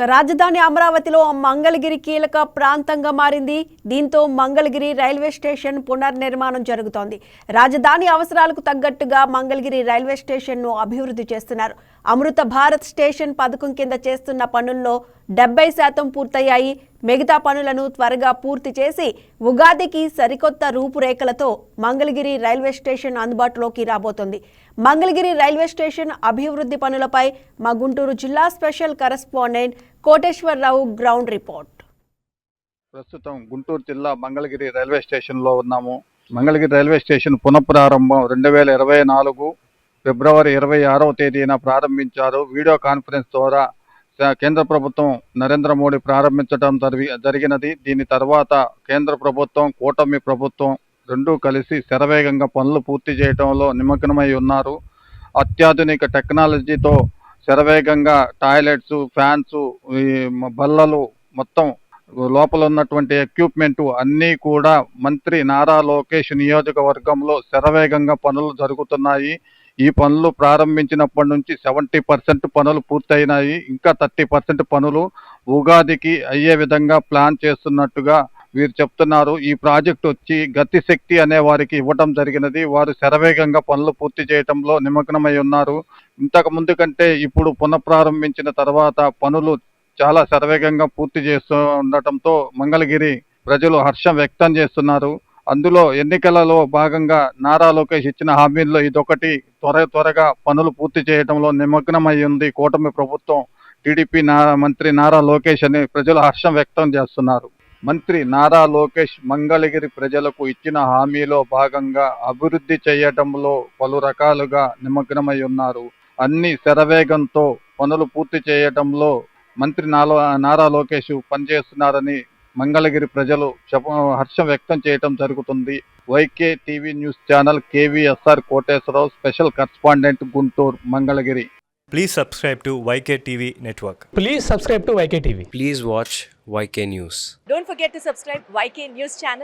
రాజధాని అమరావతిలో మంగళగిరి కీలక ప్రాంతంగా మారింది. దీంతో మంగళగిరి రైల్వే స్టేషన్ పునర్నిర్మాణం జరుగుతోంది. రాజధాని అవసరాలకు తగ్గట్టుగా మంగళగిరి రైల్వే స్టేషన్ను అభివృద్ధి చేస్తున్నారు. అమృత భారత్ స్టేషన్ పథకం కింద చేస్తున్న పనుల్లో 70% పూర్తయ్యాయి. మిగతా పనులను త్వరగా పూర్తి చేసి ఉగాదికి సరికొత్త రూపురేఖలతో మంగళగిరి రైల్వే స్టేషన్ అందుబాటులోకి రాబోతోంది. మంగళగిరి రైల్వే స్టేషన్ అభివృద్ధి పనులపై మా గుంటూరు జిల్లా special correspondent Koteswararao ground report. ప్రస్తుతం గుంటూరు జిల్లా మంగళగిరి రైల్వే స్టేషన్లో ఉన్నాము. మంగళగిరి రైల్వే స్టేషన్ పునఃప్రారంభం 2024 ఫిబ్రవరి 26వ తేదీన ప్రారంభించారు. వీడియో కాన్ఫరెన్స్ ద్వారా కేంద్ర ప్రభుత్వం నరేంద్ర మోడీ ప్రారంభించడం జరిగినది. దీని తర్వాత కేంద్ర ప్రభుత్వం, కూటమి ప్రభుత్వం రెండూ కలిసి శరవేగంగా పనులు పూర్తి చేయడంలో నిమగ్నమై ఉన్నారు. అత్యాధునిక టెక్నాలజీతో శరవేగంగా టాయిలెట్స్, ఫ్యాన్స్, ఈ బల్లలు మొత్తం లోపల ఉన్నటువంటి ఎక్విప్మెంట్ అన్నీ కూడా మంత్రి నారా లోకేష్ నియోజకవర్గంలో శరవేగంగా పనులు జరుగుతున్నాయి. ఈ పనులు ప్రారంభించినప్పటి నుంచి 70% పనులు పూర్తయినాయి. ఇంకా 30% పనులు ఉగాదికి అయ్యే విధంగా ప్లాన్ చేస్తున్నట్టుగా వీరు చెప్తున్నారు. ఈ ప్రాజెక్ట్ వచ్చి గతిశక్తి అనే వారికి ఇవ్వటం జరిగినది. వారు శరవేగంగా పనులు పూర్తి చేయడంలో నిమగ్నమై ఉన్నారు. ఇంతకు ముందు కంటే ఇప్పుడు పునఃప్రారంభించిన తర్వాత పనులు చాలా శరవేగంగా పూర్తి చేస్తూ ఉండటంతో మంగళగిరి ప్రజలు హర్షం వ్యక్తం చేస్తున్నారు. అందులో ఎన్నికలలో భాగంగా నారా లోకేష్ ఇచ్చిన హామీల్లో ఇదొకటి. త్వరగా పనులు పూర్తి చేయడంలో నిమగ్నమై ఉంది కూటమి ప్రభుత్వం, టీడీపీ మంత్రి నారా లోకేష్ అని ప్రజలు హర్షం వ్యక్తం చేస్తున్నారు. మంత్రి నారా లోకేష్ మంగళగిరి ప్రజలకు ఇచ్చిన హామీలో భాగంగా అభివృద్ధి చేయడంలో పలు రకాలుగా నిమగ్నమై ఉన్నారు. అన్ని శరవేగంతో పనులు పూర్తి చేయడంలో మంత్రి నారా లోకేష్ పనిచేస్తున్నారని మంగళగిరి ప్రజలు హర్షం వ్యక్తం చేయడం జరుగుతుంది. YK TV news channel KVSR Koteswararao, special correspondent Guntur, Mangalagiri. Please subscribe to YK TV Network. Please subscribe to YK TV. Please watch YK News. Don't forget to subscribe YK News channel